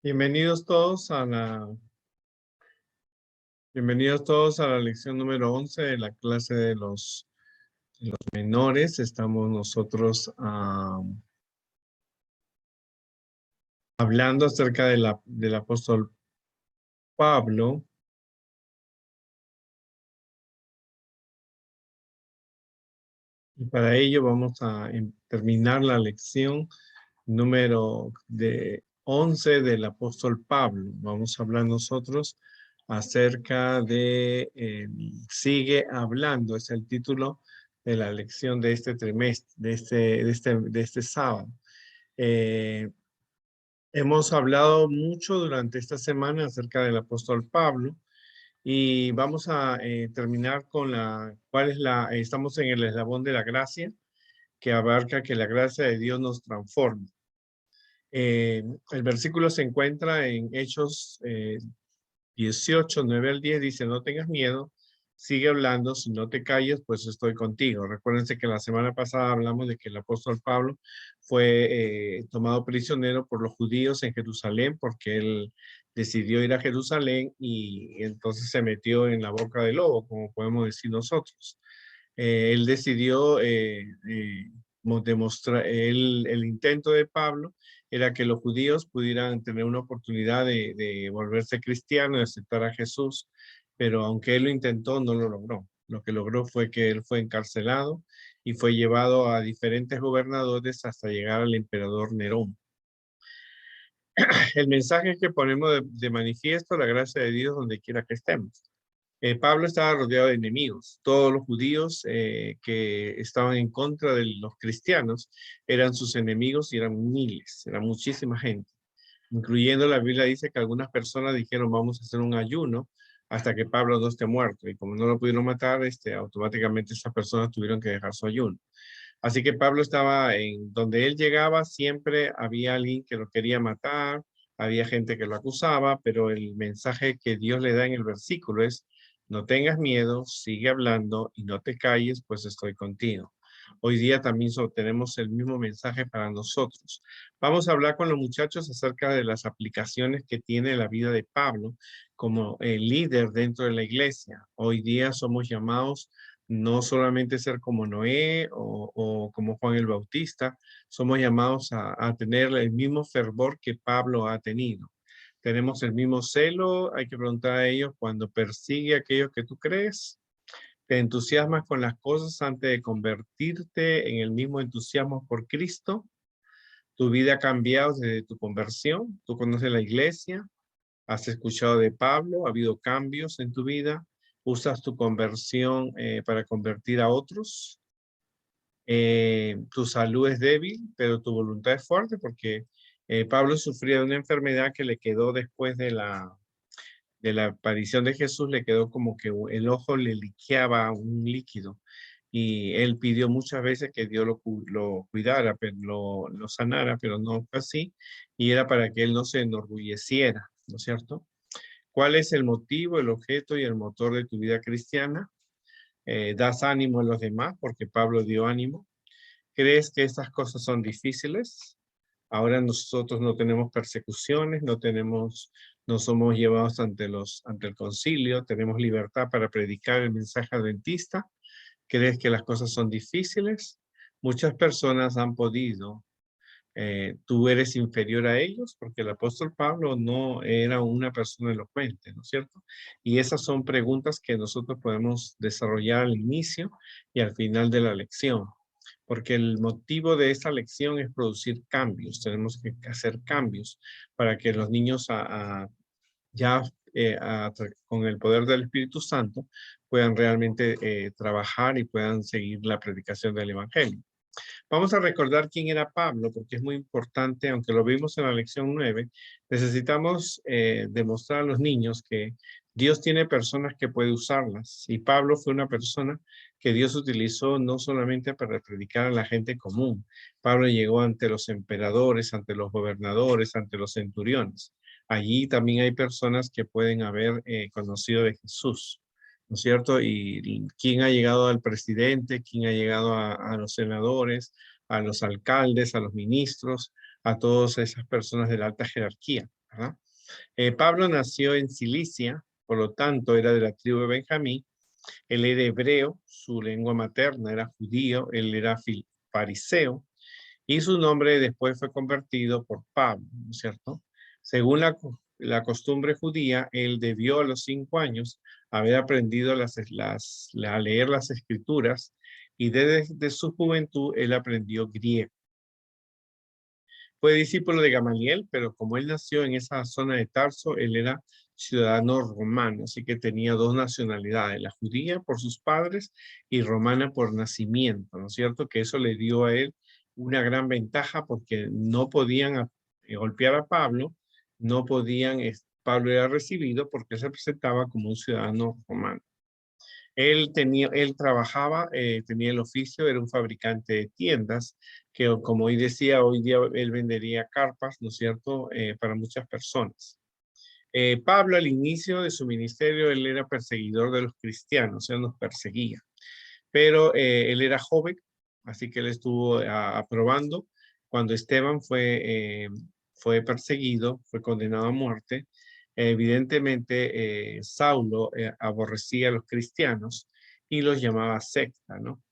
Bienvenidos todos a la lección número 11 de la clase de los menores. Estamos nosotros hablando acerca del apóstol Pablo, y para ello vamos a terminar la lección número 11 del apóstol Pablo. Vamos a hablar nosotros acerca de sigue hablando, es el título de la lección de este trimestre, de este sábado. Hemos hablado mucho durante esta semana acerca del apóstol Pablo y vamos a terminar con estamos en el eslabón de la gracia, que abarca que la gracia de Dios nos transforme. El versículo se encuentra en Hechos 18, 9 al 10, dice: no tengas miedo, sigue hablando, si no te calles, pues estoy contigo. Recuérdense que la semana pasada hablamos de que el apóstol Pablo fue tomado prisionero por los judíos en Jerusalén porque él decidió ir a Jerusalén y entonces se metió en la boca del lobo, como podemos decir nosotros. Él decidió demostrar, el intento de Pablo era que los judíos pudieran tener una oportunidad de volverse cristianos, de aceptar a Jesús, pero aunque él lo intentó, no lo logró. Lo que logró fue que él fue encarcelado y fue llevado a diferentes gobernadores hasta llegar al emperador Nerón. El mensaje que ponemos de manifiesto, la gracia de Dios donde quiera que estemos. Pablo estaba rodeado de enemigos. Todos los judíos que estaban en contra de los cristianos eran sus enemigos y eran miles, era muchísima gente. Incluyendo, la Biblia dice que algunas personas dijeron: vamos a hacer un ayuno hasta que Pablo no esté muerto. Y como no lo pudieron matar, automáticamente esas personas tuvieron que dejar su ayuno. Así que Pablo estaba en donde él llegaba, siempre había alguien que lo quería matar, había gente que lo acusaba, pero el mensaje que Dios le da en el versículo es: no tengas miedo, sigue hablando y no te calles, pues estoy contigo. Hoy día también tenemos el mismo mensaje para nosotros. Vamos a hablar con los muchachos acerca de las aplicaciones que tiene la vida de Pablo como el líder dentro de la iglesia. Hoy día somos llamados no solamente ser como Noé o como Juan el Bautista, somos llamados a tener el mismo fervor que Pablo ha tenido. Tenemos el mismo celo. Hay que preguntar a ellos: cuando persigue aquello que tú crees, ¿te entusiasmas con las cosas antes de convertirte en el mismo entusiasmo por Cristo? ¿Tu vida ha cambiado desde tu conversión? ¿Tú conoces la iglesia? ¿Has escuchado de Pablo? ¿Ha habido cambios en tu vida? ¿Usas tu conversión para convertir a otros? Tu salud es débil, pero tu voluntad es fuerte, porque Pablo sufría de una enfermedad que le quedó después de la aparición de Jesús. Le quedó como que el ojo le liqueaba un líquido y él pidió muchas veces que Dios lo cuidara, pero lo sanara, pero no fue así, y era para que él no se enorgulleciera, ¿no es cierto? ¿Cuál es el motivo, el objeto y el motor de tu vida cristiana? ¿Das ánimo a los demás? Porque Pablo dio ánimo. ¿Crees que estas cosas son difíciles? Ahora nosotros no tenemos persecuciones, no somos llevados ante el concilio, tenemos libertad para predicar el mensaje adventista. ¿Crees que las cosas son difíciles? Muchas personas han podido. Tú eres inferior a ellos, porque el apóstol Pablo no era una persona elocuente, ¿no es cierto? Y esas son preguntas que nosotros podemos desarrollar al inicio y al final de la lección, porque el motivo de esta lección es producir cambios. Tenemos que hacer cambios para que los niños ya con el poder del Espíritu Santo puedan realmente trabajar y puedan seguir la predicación del Evangelio. Vamos a recordar quién era Pablo, porque es muy importante. Aunque lo vimos en la lección 9, necesitamos demostrar a los niños que Dios tiene personas que puede usarlas. Y Pablo fue una persona que Dios utilizó no solamente para predicar a la gente común. Pablo llegó ante los emperadores, ante los gobernadores, ante los centuriones. Allí también hay personas que pueden haber conocido de Jesús, ¿no es cierto? Y quién ha llegado al presidente, quién ha llegado a los senadores, a los alcaldes, a los ministros, a todas esas personas de la alta jerarquía. ¿verdad? Pablo nació en Cilicia, por lo tanto era de la tribu de Benjamín. Él era hebreo, su lengua materna era judío, él era fariseo, y su nombre después fue convertido por Pablo, ¿no es cierto? Según la costumbre judía, él debió a los 5 años haber aprendido a leer las escrituras, y desde su juventud él aprendió griego. Fue discípulo de Gamaliel, pero como él nació en esa zona de Tarso, él era ciudadano romano, así que tenía dos nacionalidades, la judía por sus padres y romana por nacimiento, ¿no es cierto? Que eso le dio a él una gran ventaja porque no podían golpear a Pablo, no podían, Pablo era recibido porque se presentaba como un ciudadano romano. Él trabajaba, tenía el oficio, era un fabricante de tiendas, que como hoy decía, hoy día él vendería carpas, ¿no es cierto?, para muchas personas. Pablo al inicio de su ministerio, él era perseguidor de los cristianos, o sea, nos perseguía. Pero él era joven, así que él estuvo aprobando. Cuando Esteban fue perseguido, fue condenado a muerte. Evidentemente, Saulo aborrecía a los cristianos y los llamaba secta, ¿no?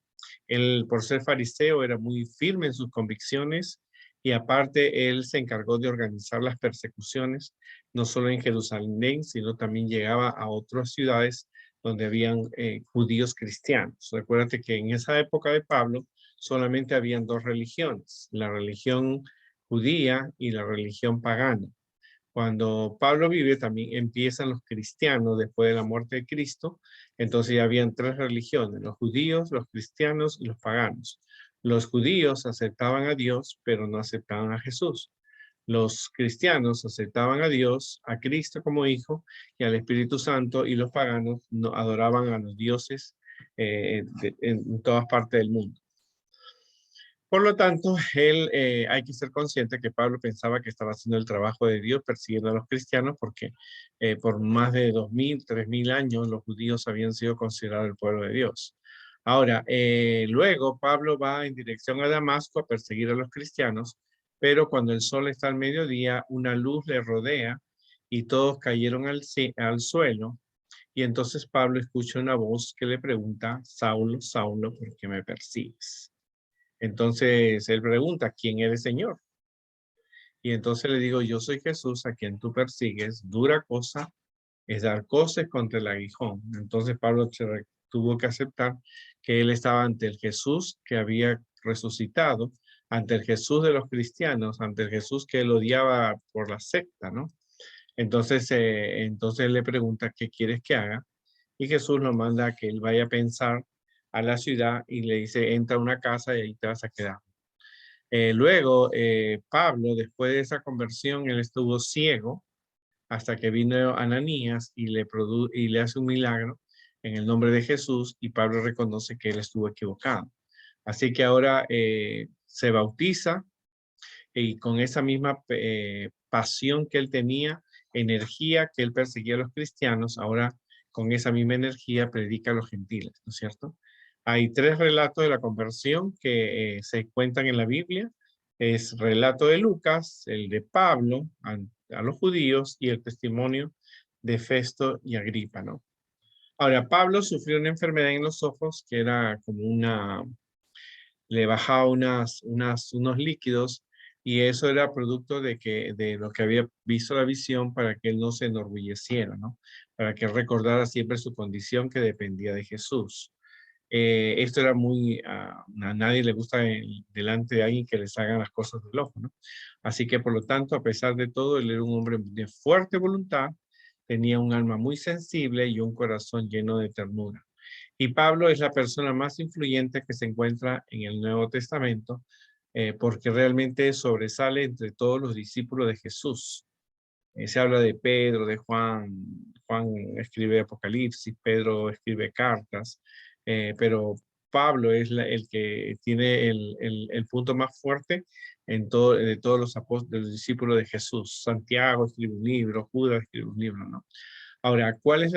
Él, por ser fariseo, era muy firme en sus convicciones y aparte él se encargó de organizar las persecuciones, no solo en Jerusalén, sino también llegaba a otras ciudades donde habían judíos cristianos. Recuérdate que en esa época de Pablo solamente habían dos religiones, la religión judía y la religión pagana. Cuando Pablo vive, también empiezan los cristianos después de la muerte de Cristo. Entonces ya habían tres religiones, los judíos, los cristianos y los paganos. Los judíos aceptaban a Dios, pero no aceptaban a Jesús. Los cristianos aceptaban a Dios, a Cristo como hijo y al Espíritu Santo, y los paganos no, adoraban a los dioses en todas partes del mundo. Por lo tanto, hay que ser consciente que Pablo pensaba que estaba haciendo el trabajo de Dios persiguiendo a los cristianos porque por más de 2000, 3000 años los judíos habían sido considerados el pueblo de Dios. Ahora, luego Pablo va en dirección a Damasco a perseguir a los cristianos, pero cuando el sol está al mediodía, una luz le rodea y todos cayeron al suelo. Y entonces Pablo escucha una voz que le pregunta: Saulo, Saulo, ¿por qué me persigues? Entonces él pregunta: ¿quién eres, Señor? Y entonces le digo: yo soy Jesús a quien tú persigues. Dura cosa es dar coces contra el aguijón. Entonces Pablo tuvo que aceptar que él estaba ante el Jesús que había resucitado, ante el Jesús de los cristianos, ante el Jesús que él odiaba por la secta, ¿no? Entonces él le pregunta: ¿qué quieres que haga? Y Jesús lo manda a que él vaya a pensar a la ciudad y le dice: entra a una casa y ahí te vas a quedar. Luego, Pablo, después de esa conversión, él estuvo ciego hasta que vino Ananías y le hace un milagro en el nombre de Jesús, y Pablo reconoce que él estuvo equivocado. Así que ahora se bautiza, y con esa misma pasión que él tenía, energía que él perseguía a los cristianos, ahora con esa misma energía predica a los gentiles, ¿no es cierto? Hay tres relatos de la conversión que se cuentan en la Biblia. Es relato de Lucas, el de Pablo a los judíos y el testimonio de Festo y Agripa, ¿no? Ahora, Pablo sufrió una enfermedad en los ojos que era como le bajaba unos líquidos, y eso era producto de lo que había visto la visión, para que él no se enorgulleciera, ¿no? Para que recordara siempre su condición que dependía de Jesús. Esto era a nadie le gusta delante de alguien que les hagan las cosas del ojo, ¿no? Así que por lo tanto, a pesar de todo, él era un hombre de fuerte voluntad, tenía un alma muy sensible y un corazón lleno de ternura. Y Pablo es la persona más influyente que se encuentra en el Nuevo Testamento, porque realmente sobresale entre todos los discípulos de Jesús. Se habla de Pedro, de Juan. Juan escribe Apocalipsis, Pedro escribe cartas, pero Pablo es el que tiene el punto más fuerte de todos los apóstoles, de los discípulos de Jesús. Santiago escribe un libro, Judas escribe un libro, ¿no? Ahora, ¿cuál es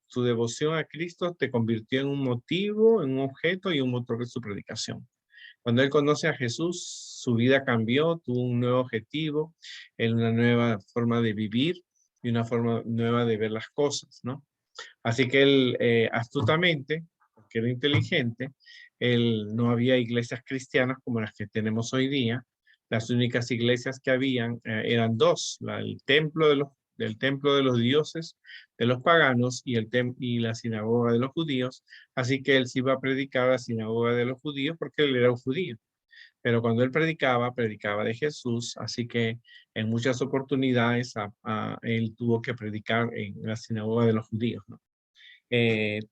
tu devoción a Cristo? Te convirtió en un motivo, en un objeto y un motor de su predicación. Cuando él conoce a Jesús, su vida cambió, tuvo un nuevo objetivo, una nueva forma de vivir y una forma nueva de ver las cosas, ¿no? Así que él astutamente, porque era inteligente, él no había iglesias cristianas como las que tenemos hoy día. Las únicas iglesias que habían eran dos, del templo de los dioses de los paganos y la sinagoga de los judíos. Así que él se iba a predicar a la sinagoga de los judíos porque él era un judío. Pero cuando él predicaba, predicaba de Jesús, así que en muchas oportunidades él tuvo que predicar en la sinagoga de los judíos, ¿no?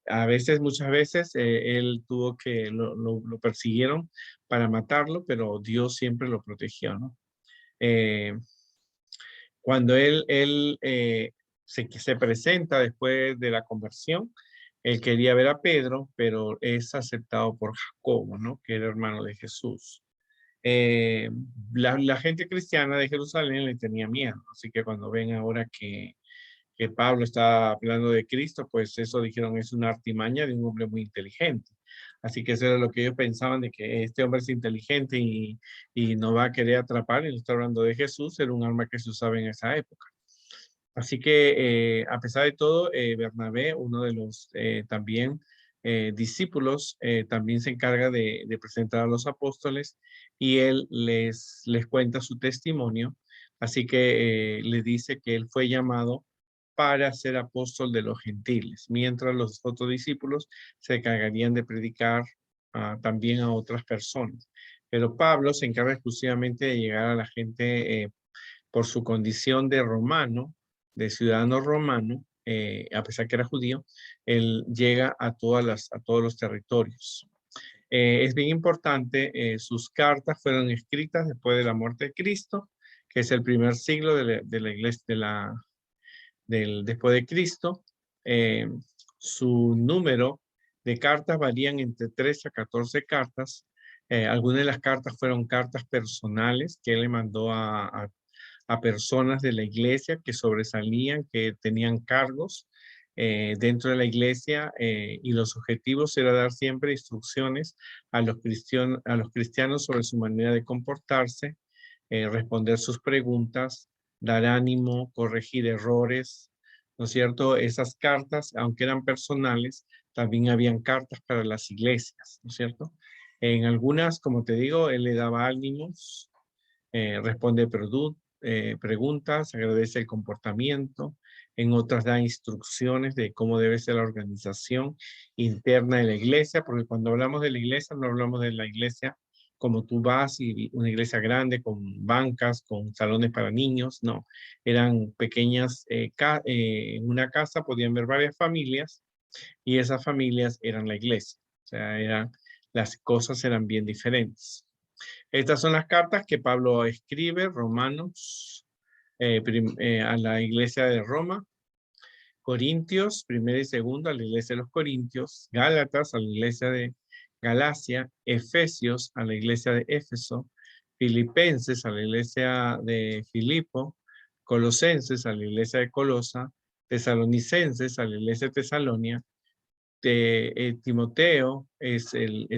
A veces, muchas veces, él tuvo lo persiguieron para matarlo, pero Dios siempre lo protegió, ¿no? Eh, Cuando se presenta después de la conversión, él quería ver a Pedro, pero es aceptado por Jacobo, ¿no? Que era hermano de Jesús. Eh, la gente cristiana de Jerusalén le tenía miedo, así que cuando ven ahora que Pablo está hablando de Cristo, pues eso dijeron es una artimaña de un hombre muy inteligente. Así que eso era lo que ellos pensaban, de que este hombre es inteligente y no va a querer atrapar, y no está hablando de Jesús, era un arma que se usaba en esa época. Así que a pesar de todo, Bernabé, uno de los también discípulos, también se encarga de presentar a los apóstoles y él les cuenta su testimonio. Así que le dice que él fue llamado para ser apóstol de los gentiles, mientras los otros discípulos se encargarían de predicar también a otras personas. Pero Pablo se encarga exclusivamente de llegar a la gente por su condición de romano, de ciudadano romano, a pesar que era judío, él llega a todos los territorios. Es bien importante, sus cartas fueron escritas después de la muerte de Cristo, que es el primer siglo de la iglesia, después de Cristo. Eh, Su número de cartas varían entre 13 a 14 cartas. Algunas de las cartas fueron cartas personales que él le mandó a personas de la iglesia que sobresalían, que tenían cargos dentro de la iglesia, y los objetivos era dar siempre instrucciones a los cristianos sobre su manera de comportarse, responder sus preguntas, dar ánimo, corregir errores, ¿no es cierto? Esas cartas, aunque eran personales, también habían cartas para las iglesias, ¿no es cierto? En algunas, como te digo, él le daba ánimos, responde preguntas, agradece el comportamiento. En otras da instrucciones de cómo debe ser la organización interna de la iglesia, porque cuando hablamos de la iglesia, no hablamos de la iglesia como tú vas y una iglesia grande con bancas, con salones para niños, no. Eran pequeñas, en una casa podían ver varias familias y esas familias eran la iglesia. O sea, las cosas eran bien diferentes. Estas son las cartas que Pablo escribe, Romanos, a la iglesia de Roma, Corintios, primera y segunda, a la iglesia de los Corintios, Gálatas, a la iglesia de Galacia, Efesios, a la iglesia de Éfeso, Filipenses, a la iglesia de Filipo, Colosenses, a la iglesia de Colosa, Tesalonicenses, a la iglesia de Tesalonia, Timoteo es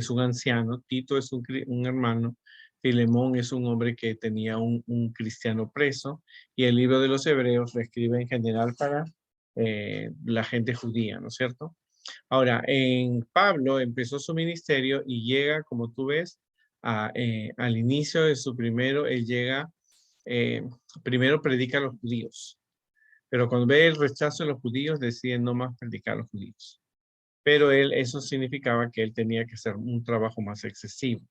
un anciano, Tito es un hermano, Filemón es un hombre que tenía un cristiano preso, y el libro de los Hebreos lo escribe en general para la gente judía, ¿no es cierto? Ahora, en Pablo empezó su ministerio y llega, como tú ves, al inicio de su primero, él llega, eh, primero predica a los judíos, pero cuando ve el rechazo de los judíos, decide no más predicar a los judíos, pero eso significaba que él tenía que hacer un trabajo más excesivo.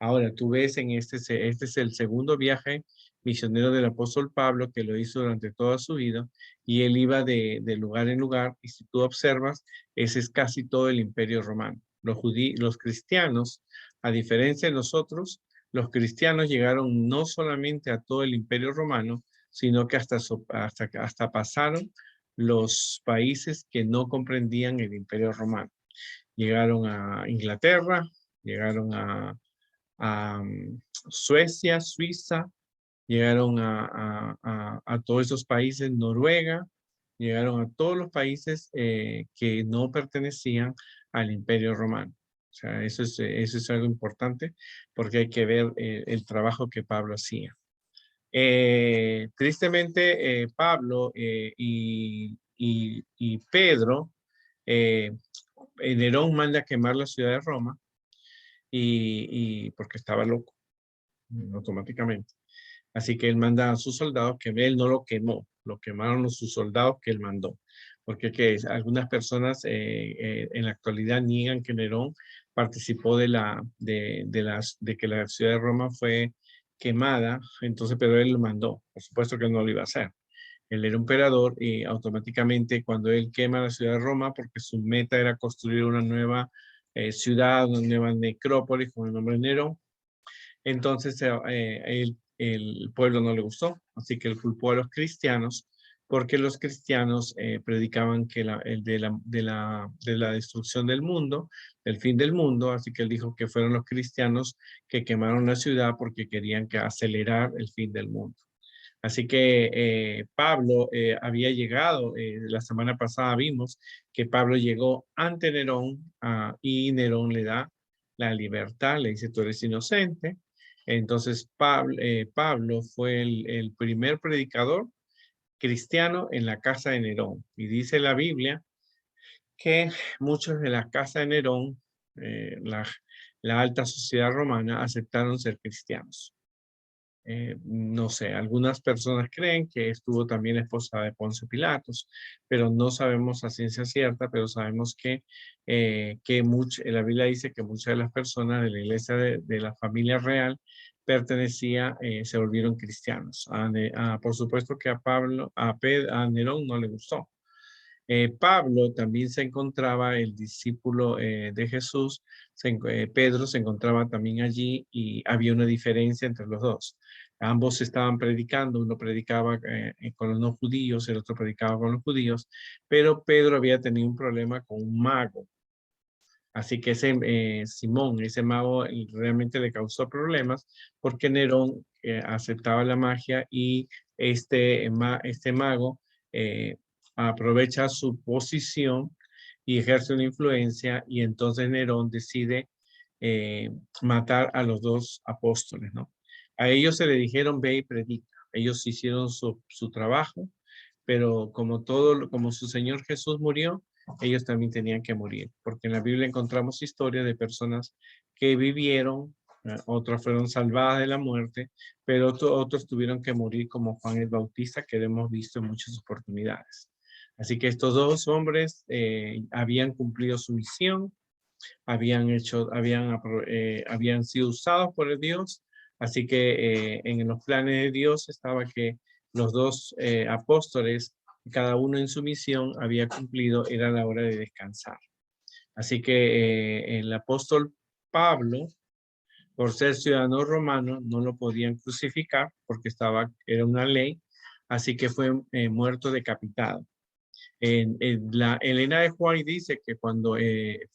Ahora, tú ves este es el segundo viaje misionero del apóstol Pablo, que lo hizo durante toda su vida, y él iba de lugar en lugar, y si tú observas, ese es casi todo el imperio romano. Los cristianos, a diferencia de nosotros, los cristianos llegaron no solamente a todo el imperio romano, sino que hasta pasaron los países que no comprendían el imperio romano. Llegaron a Inglaterra, llegaron a Suecia, Suiza, llegaron a todos esos países, Noruega, llegaron a todos los países que no pertenecían al imperio romano. sea, eso es algo importante porque hay que ver el trabajo que Pablo hacía. Tristemente, Pablo y Pedro, eh, Nerón manda a quemar la ciudad de Roma y porque estaba loco automáticamente. Así que él manda a sus soldados, que él no lo quemó, lo quemaron sus soldados que él mandó. Porque algunas personas en la actualidad niegan que Nerón participó de que la ciudad de Roma fue quemada, entonces, pero él lo mandó. Por supuesto que él no lo iba a hacer. Él era emperador y automáticamente cuando él quema la ciudad de Roma, porque su meta era construir una nueva ciudad, una nueva necrópolis con el nombre de Nerón, entonces el pueblo no le gustó, así que él culpó a los cristianos porque los cristianos predicaban que de la destrucción del mundo, del fin del mundo, así que él dijo que fueron los cristianos que quemaron la ciudad porque querían que acelerar el fin del mundo. Así que Pablo había llegado, la semana pasada vimos que Pablo llegó ante Nerón y Nerón le da la libertad, le dice, tú eres inocente. Entonces Pablo fue el primer predicador cristiano en la casa de Nerón. Y dice la Biblia que muchos de la casa de Nerón, eh, la, la alta sociedad romana, aceptaron ser cristianos. No sé, algunas personas creen que estuvo también esposa de Poncio Pilatos, pero no sabemos a ciencia cierta, pero sabemos la Biblia dice que muchas de las personas de la iglesia de la familia real se volvieron cristianos. Por supuesto que a Pablo, a Nerón no le gustó. Pablo también se encontraba, el discípulo de Jesús, Pedro se encontraba también allí y había una diferencia entre los dos. Ambos estaban predicando, uno predicaba con los no judíos, el otro predicaba con los judíos, pero Pedro había tenido un problema con un mago. Así que Simón, ese mago, realmente le causó problemas porque Nerón aceptaba la magia y este mago eh, aprovecha su posición y ejerce una influencia y entonces Nerón decide eh, matar a los dos apóstoles, ¿no? A ellos se le dijeron ve y predica. Ellos hicieron su trabajo, pero como su Señor Jesús murió, ellos también tenían que morir, porque en la Biblia encontramos historias de personas que vivieron, otras fueron salvadas de la muerte, pero otros tuvieron que morir como Juan el Bautista, que hemos visto en muchas oportunidades. Así que estos dos hombres habían cumplido su misión, habían sido usados por el Dios, así que en los planes de Dios estaba que los dos apóstoles, cada uno en su misión, había cumplido, era la hora de descansar. Así que el apóstol Pablo, por ser ciudadano romano, no lo podían crucificar porque era una ley, así que fue muerto decapitado. La Elena de Juárez dice que cuando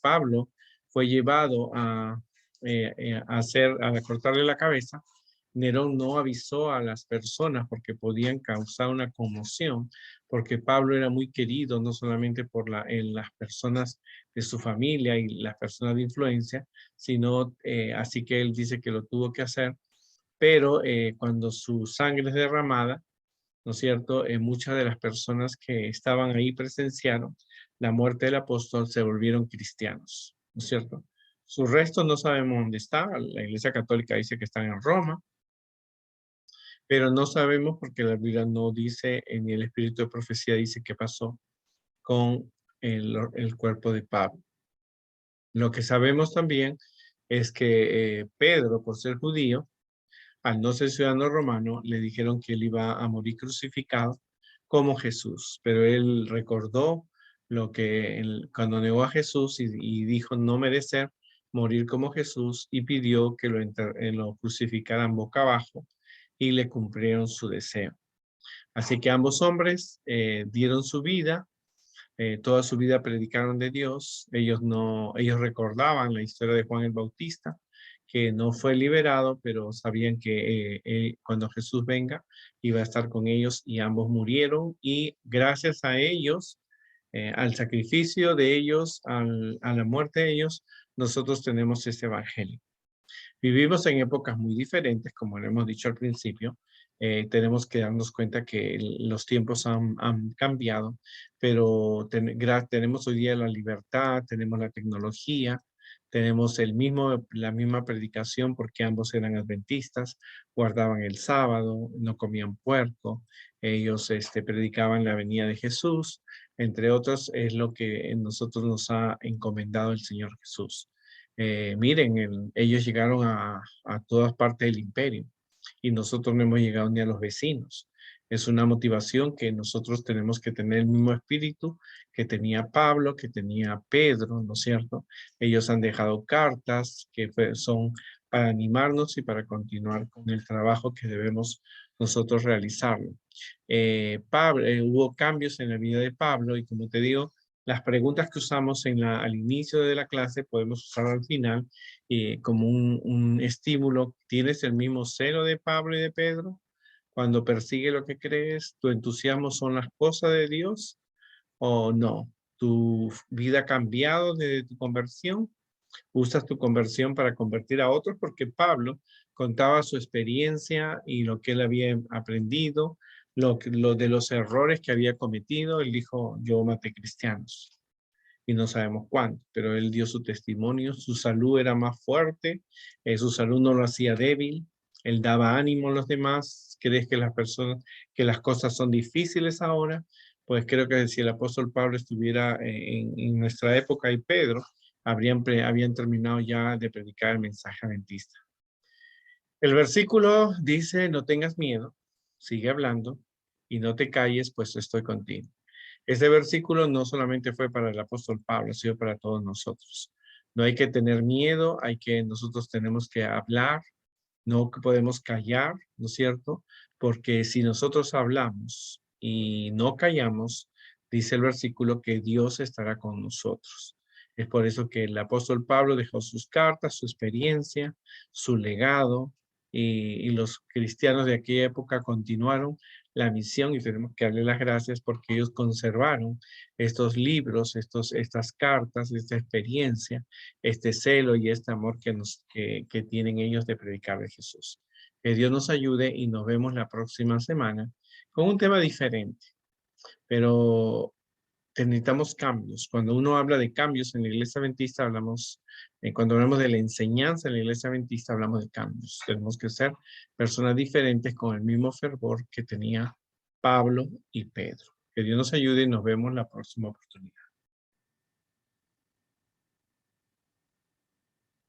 Pablo fue llevado a cortarle la cabeza, Nerón no avisó a las personas porque podían causar una conmoción, porque Pablo era muy querido no solamente por en las personas de su familia y las personas de influencia, sino así que él dice que lo tuvo que hacer, pero cuando su sangre es derramada, ¿no es cierto? Muchas de las personas que estaban ahí presenciaron la muerte del apóstol, se volvieron cristianos, ¿no es cierto? Sus restos no sabemos dónde están. La Iglesia Católica dice que están en Roma, pero no sabemos porque la Biblia no dice, ni el Espíritu de Profecía dice qué pasó con el cuerpo de Pablo. Lo que sabemos también es que Pedro, por ser judío, al no ser ciudadano romano, le dijeron que él iba a morir crucificado como Jesús, pero él recordó cuando negó a Jesús y dijo no merecer morir como Jesús y pidió que lo crucificaran boca abajo y le cumplieron su deseo. Así que ambos hombres dieron su vida, toda su vida predicaron de Dios. Ellos recordaban la historia de Juan el Bautista, que no fue liberado, pero sabían que cuando Jesús venga iba a estar con ellos y ambos murieron y gracias a ellos, al sacrificio de ellos, a la muerte de ellos, nosotros tenemos este evangelio. Vivimos en épocas muy diferentes, como lo hemos dicho al principio. Tenemos que darnos cuenta que los tiempos han cambiado, pero tenemos hoy día la libertad, tenemos la tecnología, tenemos la misma predicación porque ambos eran adventistas, guardaban el sábado, no comían puerco, ellos predicaban la venida de Jesús, entre otros, es lo que nosotros nos ha encomendado el Señor Jesús. Miren, ellos llegaron a todas partes del imperio y nosotros no hemos llegado ni a los vecinos. Es una motivación que nosotros tenemos que tener el mismo espíritu que tenía Pablo, que tenía Pedro, ¿no es cierto? Ellos han dejado cartas que son para animarnos y para continuar con el trabajo que debemos nosotros realizarlo. Hubo cambios en la vida de Pablo y como te digo, las preguntas que usamos al inicio de la clase podemos usar al final como un estímulo. ¿Tienes el mismo celo de Pablo y de Pedro? Cuando persigue lo que crees, ¿tu entusiasmo son las cosas de Dios o no? ¿Tu vida ha cambiado desde tu conversión? ¿Usas tu conversión para convertir a otros? Porque Pablo contaba su experiencia y lo que él había aprendido, lo de los errores que había cometido. Él dijo, yo maté cristianos y no sabemos cuánto, pero él dio su testimonio, su salud era más fuerte, su salud no lo hacía débil, él daba ánimo a los demás. ¿Crees que que las cosas son difíciles ahora? Pues creo que si el apóstol Pablo estuviera en nuestra época y Pedro, habían terminado ya de predicar el mensaje adventista. El versículo dice, no tengas miedo, sigue hablando y no te calles, pues estoy contigo. Este versículo no solamente fue para el apóstol Pablo, sino para todos nosotros. No hay que tener miedo, nosotros tenemos que hablar, no podemos callar, ¿no es cierto? Porque si nosotros hablamos y no callamos, dice el versículo que Dios estará con nosotros. Es por eso que el apóstol Pablo dejó sus cartas, su experiencia, su legado, y los cristianos de aquella época continuaron la misión y tenemos que darle las gracias porque ellos conservaron estos libros, estas cartas, esta experiencia, este celo y este amor que tienen ellos de predicar de Jesús. Que Dios nos ayude y nos vemos la próxima semana con un tema diferente, pero necesitamos cambios. Cuando uno habla de cambios en la iglesia adventista, cuando hablamos de la enseñanza en la iglesia adventista, hablamos de cambios. Tenemos que ser personas diferentes con el mismo fervor que tenía Pablo y Pedro. Que Dios nos ayude y nos vemos la próxima oportunidad.